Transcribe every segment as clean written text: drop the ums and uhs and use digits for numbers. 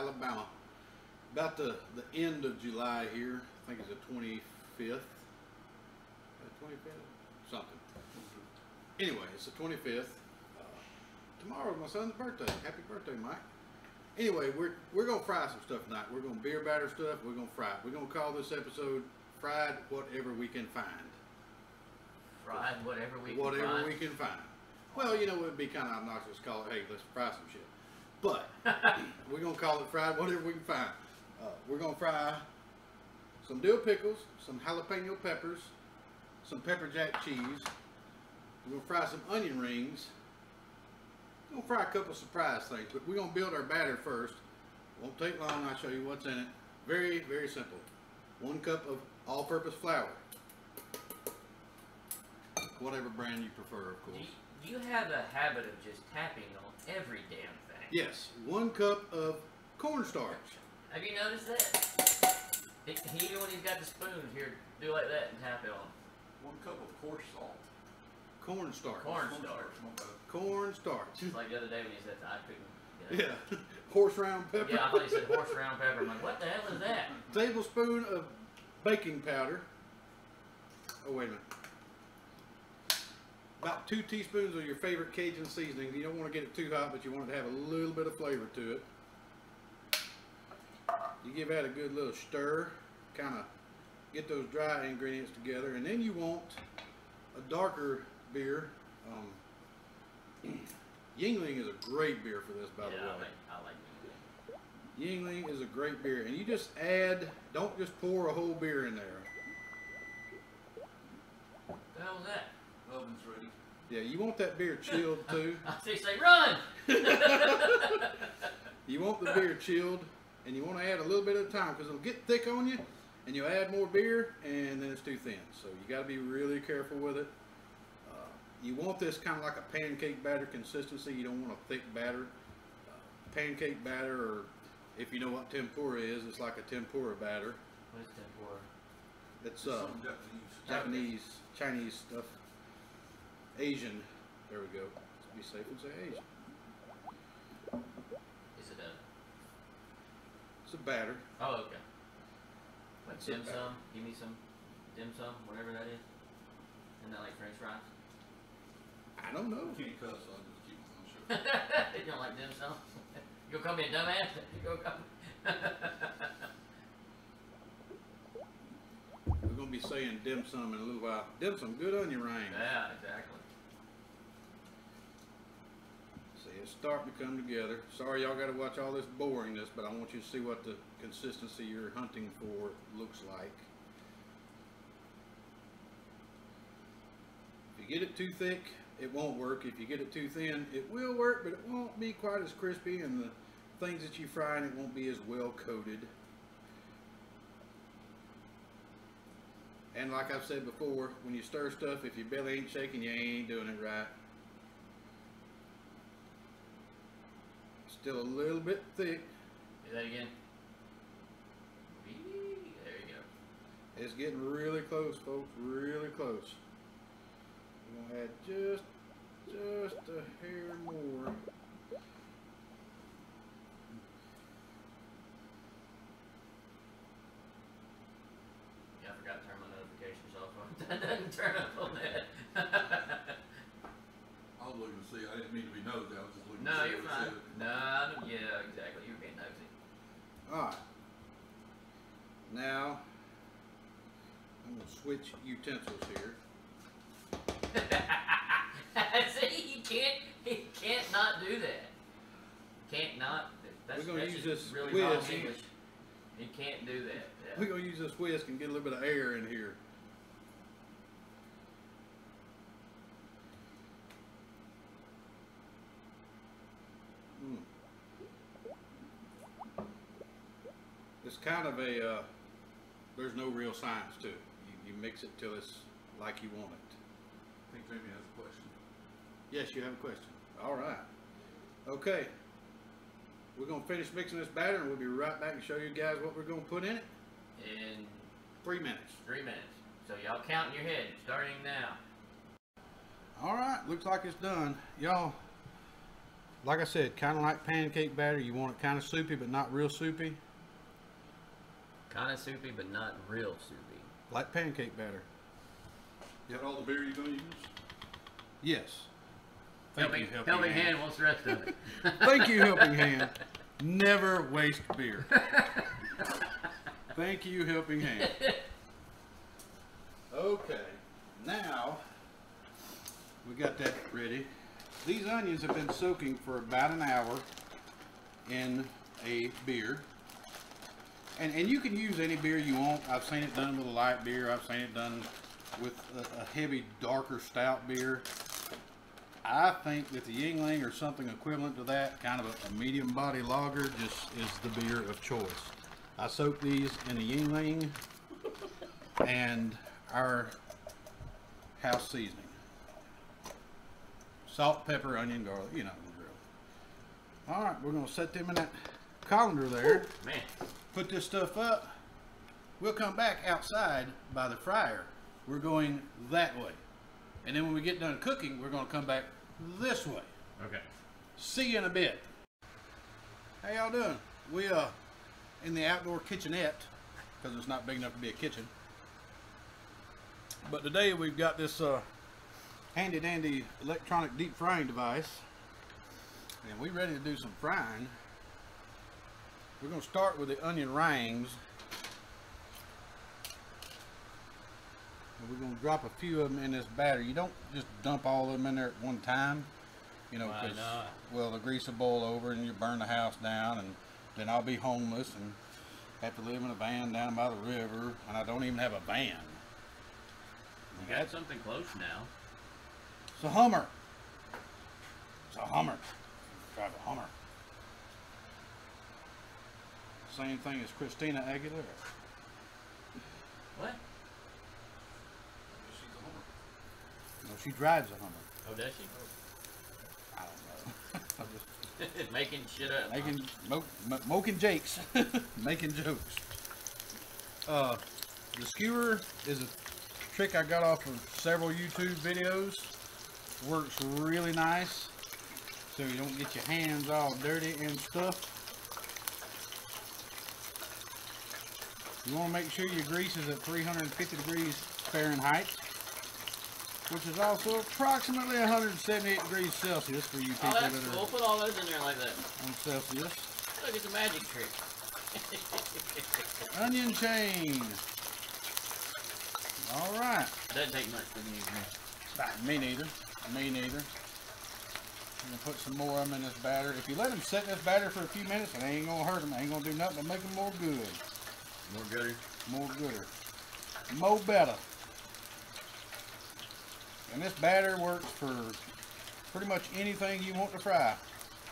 Alabama. About the end of July here. I think it's the 25th. 25th? Something. Anyway, it's the 25th. Tomorrow's my son's birthday. Happy birthday, Mike. Anyway, we're gonna fry some stuff tonight. We're gonna beer batter stuff. We're gonna fry it. We're gonna call this episode "Fried Whatever We Can Find." Fried whatever we can whatever find. we can find. Well, you know, it would be kind of obnoxious to call it, "Hey, let's fry some shit." But we're gonna call it "Fried Whatever We Can Find." We're gonna fry some dill pickles, some jalapeno peppers, some pepper jack cheese. We're gonna fry some onion rings. We're gonna fry a couple surprise things, but we're gonna build our batter first. Won't take long. I'll show you what's in it. Very, very simple. 1 cup of all-purpose flour, whatever brand you prefer, of course. Do you have a habit of just tapping on every damn thing? Yes, 1 cup of cornstarch. Have you noticed that? Even when he's got the spoons here, do like that and tap it on. 1 cup of coarse salt. Cornstarch. Cornstarch. Cornstarch. It's like the other day when you said that, I couldn't. Yeah. Horse round pepper. Yeah, I thought you said horse round pepper. I'm like, what the hell is that? Tablespoon of baking powder. Oh, wait a minute. About 2 teaspoons of your favorite Cajun seasoning. You don't want to get it too hot, but you want it to have a little bit of flavor to it. You give that a good little stir. Kind of get those dry ingredients together. And then you want a darker beer. Yuengling is a great beer for this, by the way. I like Yuengling. Yuengling is a great beer, and you just add, don't just pour a whole beer in there. What the hell was that? Oven's ready. Yeah, you want that beer chilled too. I see you say, run! You want the beer chilled, and you want to add a little bit at a time, because it'll get thick on you, and you'll add more beer, and then it's too thin. So you got to be really careful with it. You want this kind of like a pancake batter consistency. You don't want a thick batter. Pancake batter, or if you know what tempura is, it's like a tempura batter. What is tempura? It's Some Japanese, Chinese stuff. Asian. There we go. Let's be safe and say Asian. Is it a... It's a batter. Oh, okay. Like It's a dim batter. sum? Give me some dim sum, whatever that is. Isn't that like French fries? I don't know. Can't cuss, so I'll just keep my mouth shut. You don't like dim sum? You gonna call me a dumbass? You gonna call me... We're going to be saying dim sum in a little while. Dim sum, good onion ring. Yeah, exactly. See, it's starting to come together. Sorry y'all got to watch all this boringness, but I want you to see what the consistency you're hunting for looks like. If you get it too thick, it won't work. If you get it too thin, it will work, but it won't be quite as crispy, and the things that you fry in it won't be as well coated. And like I've said before, when you stir stuff, if your belly ain't shaking, you ain't doing it right. Still a little bit thick. Do that again. There you go. It's getting really close, folks, really close. We're gonna add just a hair more. Yeah, I forgot to turn my notifications off. That doesn't turn up on that. I was looking to see. I didn't mean to be nosy. I was just looking No, to see you're what it fine. said. No, yeah, exactly. You're being nosy. Alright. Now, I'm going to switch utensils here. See, he can't not do that. Can't not. That's, We're gonna that's use just this really wrong whisk. English. He can't do that. Yeah. We're going to use this whisk and get a little bit of air in here. It's kind of a, there's no real science to it. You mix it till it's like you want it. I think Jamie has a question. Yes, you have a question. All right. Okay. We're going to finish mixing this batter, and we'll be right back and show you guys what we're going to put in it. In 3 minutes. 3 minutes. So y'all count in your head, starting now. All right. Looks like it's done. Y'all, like I said, kind of like pancake batter. You want it kind of soupy, but not real soupy. Kind of soupy, but not real soupy. Like pancake batter. Is that all the beer you're gonna use? Yes. Helping hand wants the rest of it. Thank you, Helping Hand. Never waste beer. Thank you, Helping Hand. Okay, now we got that ready. These onions have been soaking for about an hour in a beer. And you can use any beer you want. I've seen it done with a light beer. I've seen it done with a heavy, darker stout beer. I think that the Yingling or something equivalent to that, kind of a medium body lager, just is the beer of choice. I soak these in the Yingling and our house seasoning. Salt, pepper, onion, garlic, you know the drill. All right, we're gonna set them in that colander there. Man. Put this stuff up. We'll come back outside by the fryer. We're going that way. And then when we get done cooking, we're gonna come back this way. Okay. See you in a bit. How y'all doing? We in the outdoor kitchenette, because it's not big enough to be a kitchen. But today we've got this handy dandy electronic deep frying device. And we're ready to do some frying. We're going to start with the onion rings. And we're going to drop a few of them in this batter. You don't just dump all of them in there at one time. You know, Why because, not? well, the grease will boil over and you burn the house down, and then I'll be homeless and have to live in a van down by the river, and I don't even have a van. You got something close now. It's a Hummer. It's a Hummer. Drive a Hummer. Same thing as Christina Aguilera. What? She's a Hummer. No, she drives a Hummer. Oh, does she? I don't know. I'm just Making shit up. making, moking jakes. Making jokes. The skewer is a trick I got off of several YouTube videos. Works really nice, so you don't get your hands all dirty and stuff. You want to make sure your grease is at 350 degrees Fahrenheit, which is also approximately 178 degrees Celsius for you people Oh, that's that cool. are Put all those in there like that. on Celsius. Look, it's a magic trick. Onion chain. All right. Doesn't take much for me. Me neither. Me neither. I'm gonna put some more of them in this batter. If you let them sit in this batter for a few minutes, it ain't gonna hurt them. It ain't gonna do nothing but make them more good. More gooder. More gooder. More better. And this batter works for pretty much anything you want to fry.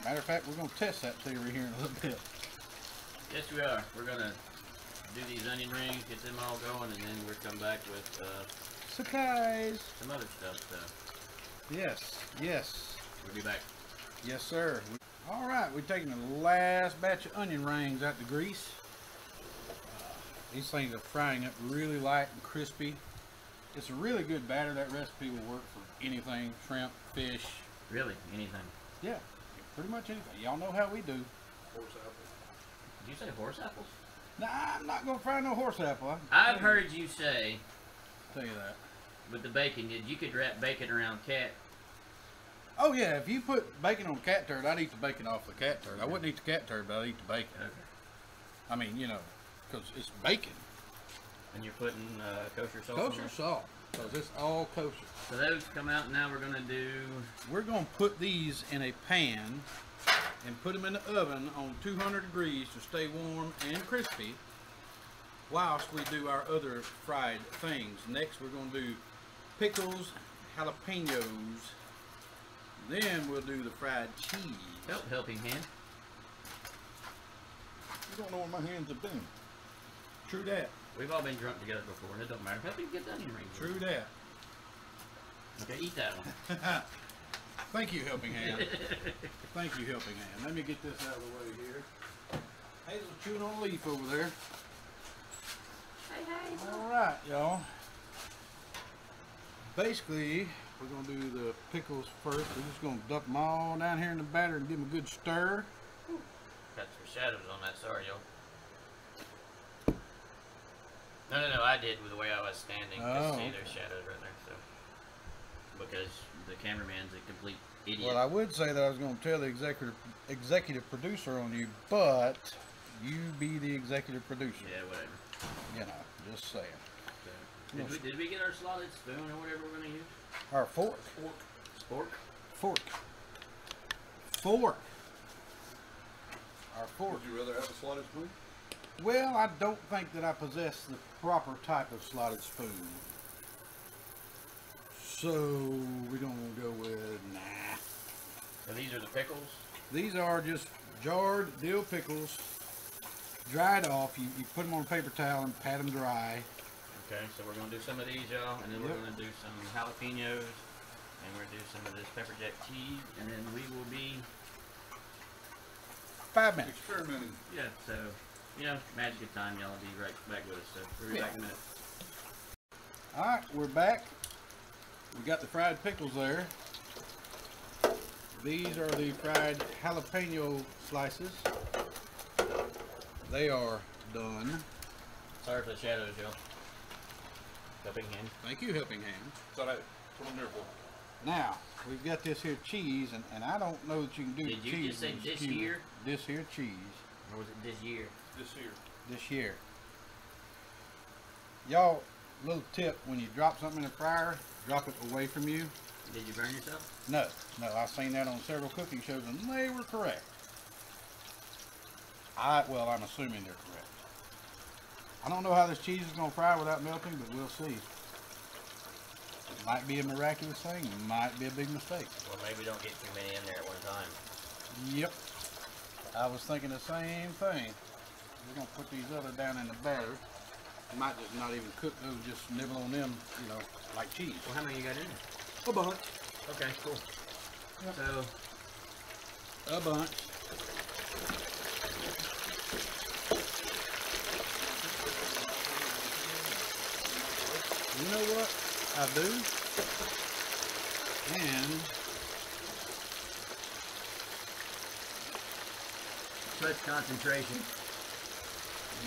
Matter of fact, we're gonna test that theory here in a little bit. Yes, we are. We're gonna do these onion rings, get them all going, and then we'll come back with Surprise! some other stuff. So Yes, yes. we'll be back. Yes, sir. All right, we're taking the last batch of onion rings out the grease. These things are frying up really light and crispy. It's a really good batter. That recipe will work for anything, shrimp, fish. Really, anything. Yeah, pretty much anything. Y'all know how we do. Horse apple. Did you say horse apples? Nah, I'm not gonna fry no horse apple. I've heard you say Tell you that. with the bacon, you could wrap bacon around cat. Oh yeah, if you put bacon on cat turd, I'd eat the bacon off the cat turd. I wouldn't eat the cat turd, but I'd eat the bacon. Okay. I mean, you know, because it's bacon. And you're putting kosher salt. Kosher salt, because it's all kosher. So those come out. Now we're gonna do. We're going to put these in a pan and put them in the oven on 200 degrees to stay warm and crispy whilst we do our other fried things. Next we're going to do pickles, jalapenos, then we'll do the fried cheese. Helping hand. You don't know where my hands have been. True that. We've all been drunk together before, and it don't matter. Help you get the onion rings. True that. Okay, eat that one. Thank you, Helping Hand. Thank you, Helping Hand. Let me get this out of the way here. Hazel chewing on a leaf over there. Hey, All right, y'all. Basically, we're gonna do the pickles first. We're just gonna dump them all down here in the batter and give them a good stir. Got some shadows on that. Sorry, y'all. No, I did with the way I was standing. Oh, See, okay. there's shadows right there. So, because the cameraman's a complete idiot. Well, I would say that I was gonna tell the executive producer on you, but you be the executive producer. Yeah, whatever. You know, just saying. So, did we get our slotted spoon or whatever we're gonna use? Our fork. Spork? Fork. Fork. Our fork. Would you rather have a slotted spoon? Well, I don't think that I possess the proper type of slotted spoon. So we're gonna go with nah. So these are the pickles? These are just jarred dill pickles, dried off. You put them on a paper towel and pat them dry. Okay, so we're gonna do some of these, y'all, and then we're gonna do some jalapenos, and we're gonna do some of this pepper jack cheese, and then we will be 5 minutes. Experimenting. yeah. So magic of time, y'all will be right back with us. So we'll be back in a minute. All right, we're back. We got the fried pickles there. These are the fried jalapeno slices. They are done. Sorry for the shadows, y'all. Helping hand. Thank you, helping hand. Thought I'd put them there for. Now, we've got this here cheese, and I don't know that you can do Did you cheese. just say with this skewer. year? This here cheese. Or was it this year? This here. This year. Y'all, little tip, when you drop something in the fryer, drop it away from you. Did you burn yourself? No, I've seen that on several cooking shows, and they were correct. Well, I'm assuming they're correct. I don't know how this cheese is going to fry without melting, but we'll see. It might be a miraculous thing, it might be a big mistake. Well, maybe don't get too many in there at one time. Yep. I was thinking the same thing. We're going to put these other down in the batter. You might just not even cook those, just nibble on them, you know, like cheese. Well, how many you got in there? A bunch. Okay, cool. Yep. So, A bunch. You know what I do? And much concentration.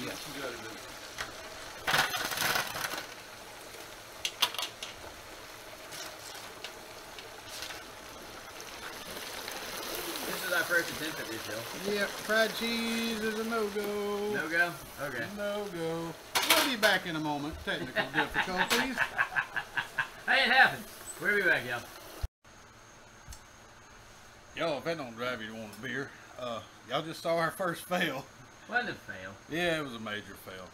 yes. You got it in. This is our first attempt at this, Joe. Yep, fried cheese is a no-go. No go? Okay. No-go. We'll be back in a moment. Technical difficulties. Hey, it happened. We'll be back, y'all. Y'all, if that don't drive you to want a beer, y'all just saw our first fail. Wasn't a fail. Yeah, it was a major fail.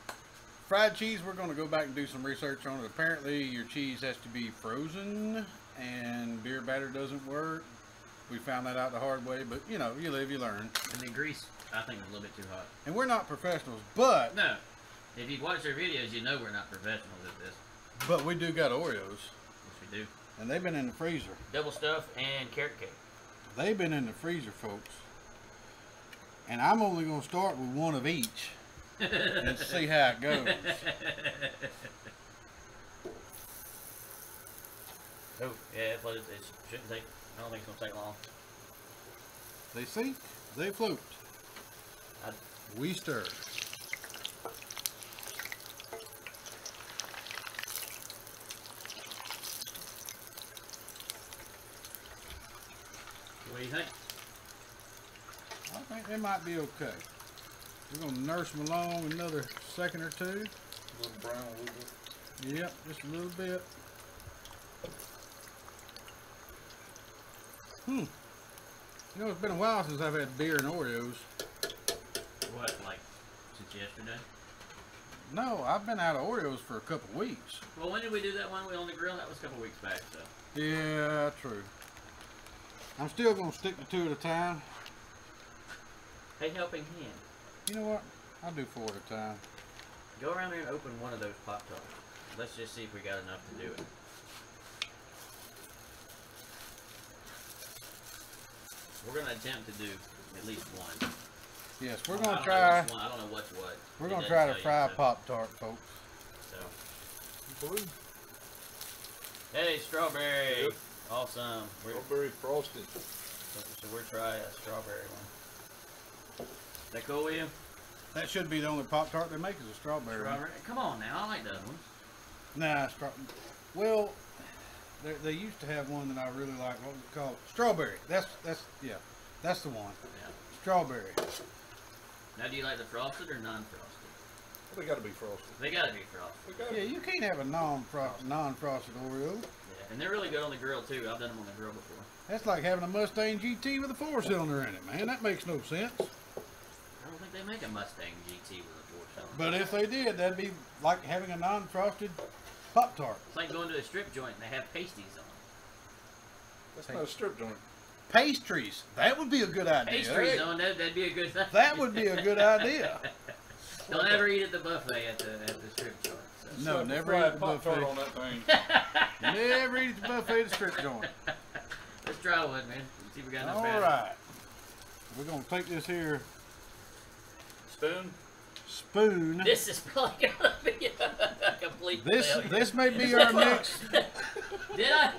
Fried cheese, we're going to go back and do some research on it. Apparently, your cheese has to be frozen, and beer batter doesn't work. We found that out the hard way, but you know, you live, you learn. And the grease, I think, was a little bit too hot. And we're not professionals, but No. If you've watched our videos, you know we're not professionals at this. we do got Oreos, Yes, we do. and they've been in the freezer. Double stuff and carrot cake. They've been in the freezer, folks. And I'm only going to start with one of each and see how it goes. Oh, yeah, it shouldn't take, I don't think it's going to take long. They sink, they float. We stir. What do you think? I think they might be okay. We're going to nurse them along another second or two. A little brown, a little bit. Yep, just a little bit. You know, it's been a while since I've had beer and Oreos. What, like, since yesterday? No, I've been out of Oreos for a couple weeks. Well, when did we do that one on the grill? That was a couple weeks back, so. Yeah, true. I'm still going to stick to 2 at a time. Hey, helping hand. You know what? I'll do 4 at a time. Go around there and open one of those Pop-Tarts. Let's just see if we got enough to do it. We're going to attempt to do at least one. Yes, we're I going to don't know try. which one. I don't know what's what. We're It going to doesn't try to tell you, fry so- Pop-Tart, folks. So. Blue. Hey, strawberry. Yep. Awesome. Strawberry frosted. So we're trying a strawberry one. Is that cool with you? That should be the only Pop-Tart they make is a strawberry one. Strawberry? Come on now, I like those ones. Nah, well, they used to have one that I really like. What was it called? Strawberry. That's yeah, that's the one. Yeah. Strawberry. Now, do you like the frosted or non-frosted? They gotta be frosted. They gotta be frosted. Yeah, you can't have a non-frosted Oreo. Yeah, and they're really good on the grill too. I've done them on the grill before. That's like having a Mustang GT with a 4-cylinder in it, man. That makes no sense. I don't think they make a Mustang GT with a 4-cylinder. But if they did, that'd be like having a non-frosted Pop-Tart. It's like going to a strip joint and they have pasties on. That's not a strip joint. Pastries. That would be a good idea. Pastries on, that'd be a good thing. That would be a good idea. Don't ever eat at the buffet at the strip joint. So. No, never eat at the buffet. on that thing. Never eat at the buffet at the strip joint. Let's try one, man. Let's see if we got enough All batter. right. We're going to take this here spoon. This is probably going to be a complete failure. This may be our next. Did I?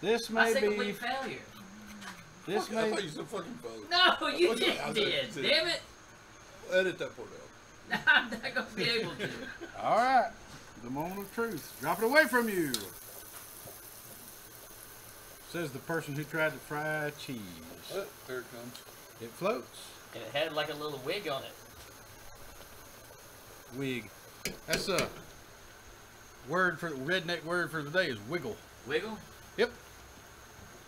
This I may said be. complete failure. This I may. thought you said fucking failure. No, you What's did. that? Damn it. Edit that part out. I'm not going to be able to. All right. The moment of truth. Drop it away from you. Says the person who tried to fry cheese. There it comes. It floats. And it had like a little wig on it. Wig. That's a redneck word for the day is wiggle. Wiggle? Yep.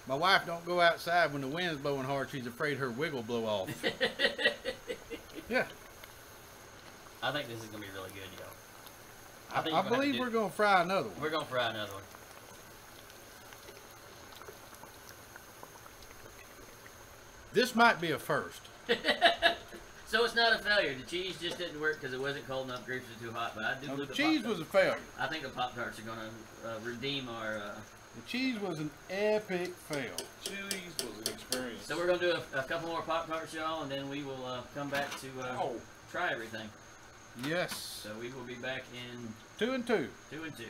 My wife don't go outside when the wind's blowing hard. She's afraid her wig will blow off. Yeah. I think this is going to be really good, y'all. I believe we're going to fry another one. We're going to fry another one. This might be a first. So it's not a failure. The cheese just didn't work because it wasn't cold enough. Grapes were too hot. But I do Now, believe the the cheese Pop-Tarts. was a failure. I think the Pop-Tarts are going to redeem our... The cheese was an epic fail. Cheese was an experience. So we're going to do a couple more Pop-Tarts, y'all, and then we will come back to try everything. Yes. So we will be back in 2 and 2. 2 and 2.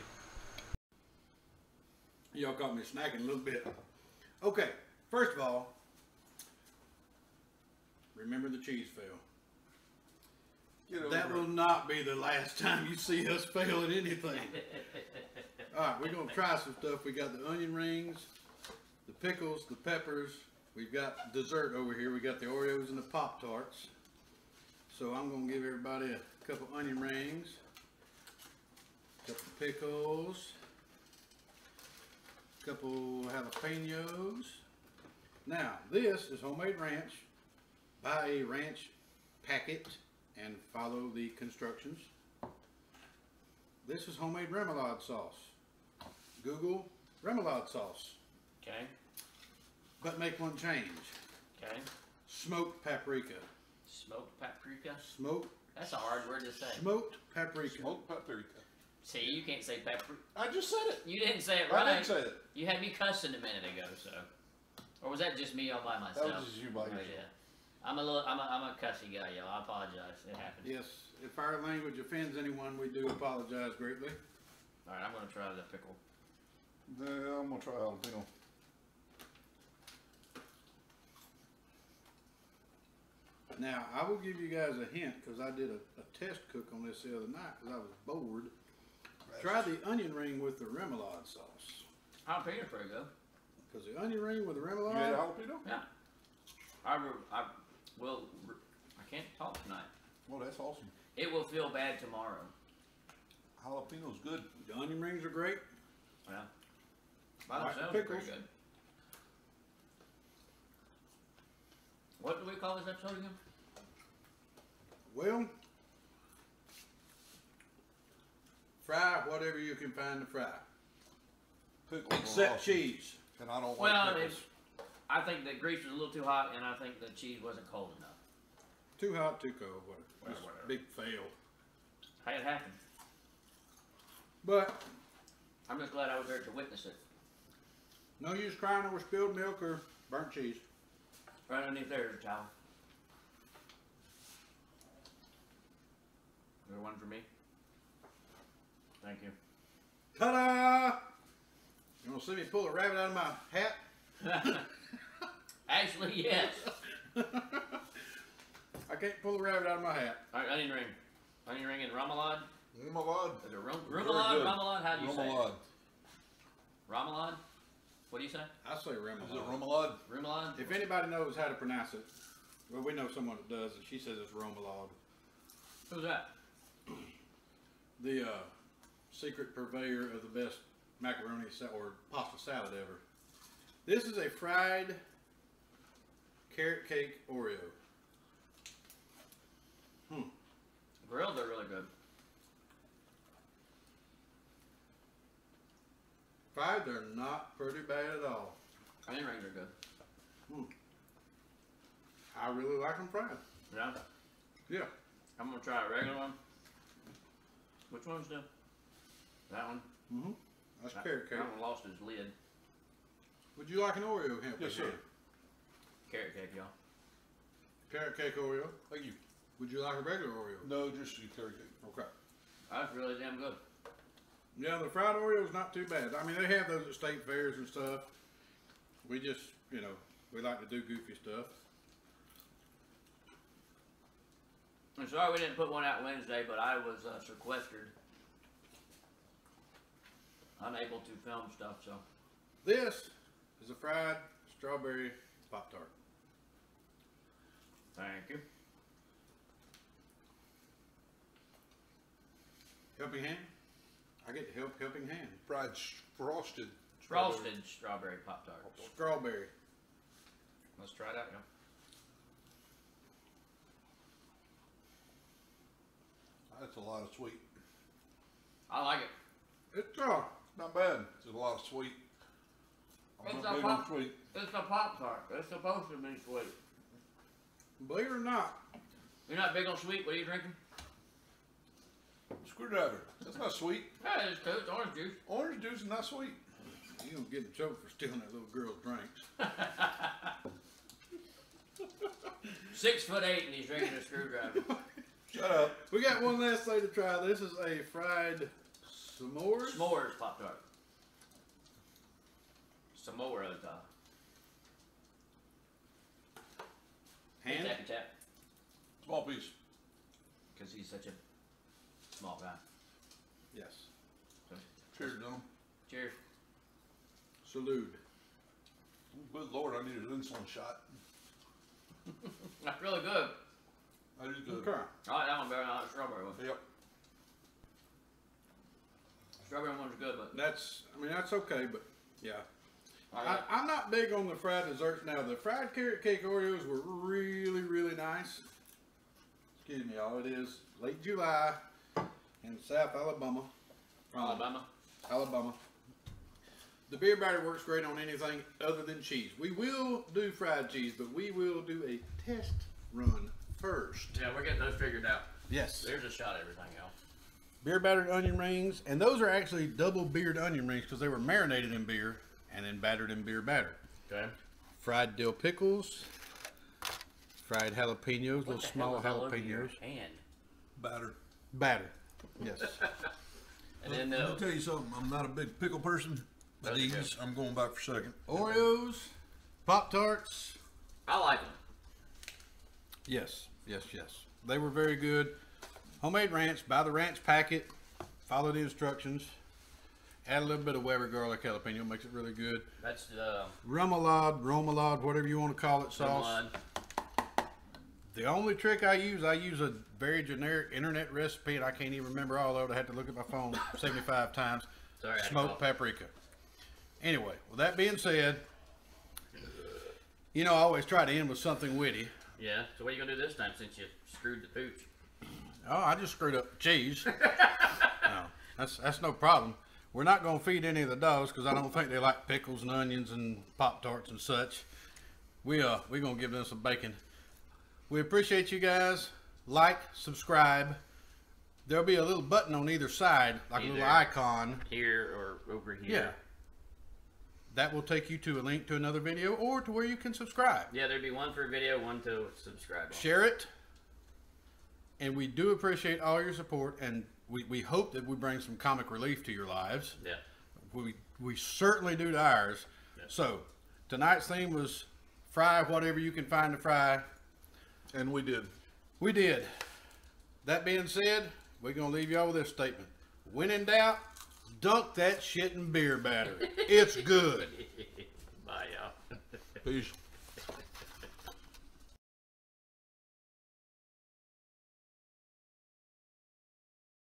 Y'all caught me snacking a little bit. Okay, first of all, remember the cheese fail. That will not be the last time you see us fail at anything. Alright, we're going to try some stuff. We got the onion rings, the pickles, the peppers. We've got dessert over here. We got the Oreos and the Pop-Tarts. So I'm going to give everybody a couple onion rings, a couple pickles, a couple jalapenos. Now, this is homemade ranch. Buy a ranch packet and follow the constructions. This is homemade remoulade sauce. Google remoulade sauce, Okay. but make one change. Okay. Smoked paprika. Smoked paprika. Smoked. That's a hard word to say. Smoked paprika. Smoked paprika. See, you can't say paprika. I just said it. You didn't say it right. I didn't say it. You had me cussing a minute ago, so. Or was that just me all by myself? That was just you by yourself. Yeah. I'm a cussy guy, y'all. I apologize. It happened. Yes, if our language offends anyone, we do apologize greatly. All right, I'm gonna try the pickle. Yeah, I'm gonna try jalapeno. Now, I will give you guys a hint because I did a test cook on this the other night because I was bored. Try the onion ring with the remoulade sauce. Jalapeno's pretty good. Because the onion ring with the You ate remoulade, jalapeno? Yeah. I can't talk tonight. Well, that's awesome. It will feel bad tomorrow. Jalapeno's good. the onion rings are great. Yeah. By Like themselves, the they're pretty pickles. good. What do we call this episode again? Well, fry whatever you can find to fry. Pickles are Except awesome. cheese. And I don't Well, like pickles. I think the grease was a little too hot, and I think the cheese wasn't cold enough. Too hot, too cold. Whatever. Well, Just whatever. big fail. Hey, it happened. But I'm just glad I was there to witness it. no use crying over spilled milk or burnt cheese. Right underneath there is a towel. Is there one for me? Thank you. Ta-da! You want gonna see me pull a rabbit out of my hat? Actually, yes. I can't pull a rabbit out of my hat. All right, onion ring. Onion ring and remoulade. Remoulade. Is it Very remoulade? good. Remoulade? How do you say it? Remoulade. Remoulade? What do you say? I say Is it remoulade. remoulade? Remoulade? If anybody knows how to pronounce it, well, we know someone that does, and she says it's remoulade. Who's that? The secret purveyor of the best macaroni or pasta salad ever. This is a fried carrot cake Oreo. Grilled, they're really good. Fried, they're not pretty bad at all. Onion rings are good. I really like them fried. Yeah? Yeah. I'm gonna try a regular one. Which one's the? That one? Mm-hmm. That's carrot cake. That one lost its lid. Would you like an Oreo, Hemp? Yes, sir. Carrot cake, y'all. Carrot cake Oreo. Thank you. Would you like a regular Oreo? No, just the carrot cake. Okay. That's really damn good. Yeah, the fried Oreo's not too bad. I mean, they have those at state fairs and stuff. We just, you know, we like to do goofy stuff. I'm sorry we didn't put one out Wednesday, but I was sequestered. Unable to film stuff, so. This is a fried strawberry Pop-Tart. Thank you. Helping hand? I get to helping hand. Fried frosted. Frosted strawberry Pop-Tart. Strawberry. Let's try it out, y'all. That's a lot of sweet. I like it. It's Not bad. It's a lot of sweet. I'm It's not a big on pop- sweet. It's a Pop-Tart. It's supposed to be sweet. believe it or not, You're not big on sweet? What are you drinking? Screwdriver. That's not sweet. Yeah, it's too. It's orange juice. Orange juice is not sweet. you don't get in trouble for stealing that little girl's drinks. 6'8" and he's drinking a screwdriver. Shut up. We got one last thing to try. This is a fried s'mores. S'mores Pop-Tart. S'more on top. Hand? Tappy tap. Small piece. Because he's such a small guy. Yes. So, Cheers, gentlemen. cheers. Salute. Good Lord, I need an insulin shot. That's really good. That is good. Okay. I like that one better than I like the strawberry one. Yep. Strawberry one's good, but That's okay, but yeah. I like I'm not big on the fried desserts now. The fried carrot cake Oreos were really, really nice. Excuse me, y'all. It is late July in South Alabama. Alabama. The beer batter works great on anything other than cheese. We will do fried cheese, but we will do a test run first. Yeah, we're getting those figured out. Yes. There's a shot of everything, y'all. Beer battered onion rings, and those are actually double beered onion rings because they were marinated in beer and then battered in beer batter. Okay. Fried dill pickles, fried jalapenos, What little the small hell is all over your jalapenos. hand? Batter. Batter. Yes. And then Let me tell you something. I'm not a big pickle person, but Those are these, I'm going back for second. Oreos, Pop-Tarts. I like them. Yes. They were very good. Homemade ranch. Buy the ranch packet. Follow the instructions. Add a little bit of Weber garlic jalapeno. Makes it really good. That's the Remoulade, whatever you want to call it, sauce. one. The only trick I use a very generic internet recipe, and I can't even remember all of it. I had to look at my phone 75 times. Sorry, I had to Smoked cough. paprika. Anyway, with that being said, you know, I always try to end with something witty. Yeah. So what are you gonna do this time since you screwed the pooch? Oh, I just screwed up the cheese. No, that's no problem. We're not going to feed any of the dogs because I don't think they like pickles and onions and Pop-Tarts and such. We're going to give them some bacon. We appreciate you guys. Like, subscribe. There'll be a little button on either side, like a little Either. icon. Here or over here. Yeah. That will take you to a link to another video or to where you can subscribe. Yeah, there'd be one for video, one to subscribe on. Share it. And we do appreciate all your support, and we hope that we bring some comic relief to your lives. Yeah. we certainly do to ours. Yeah. So tonight's theme was fry whatever you can find to fry. And we did. We did. That being said, we're gonna leave y'all with this statement: when in doubt, dunk that shit in beer batter. It's good. Bye, y'all. Peace.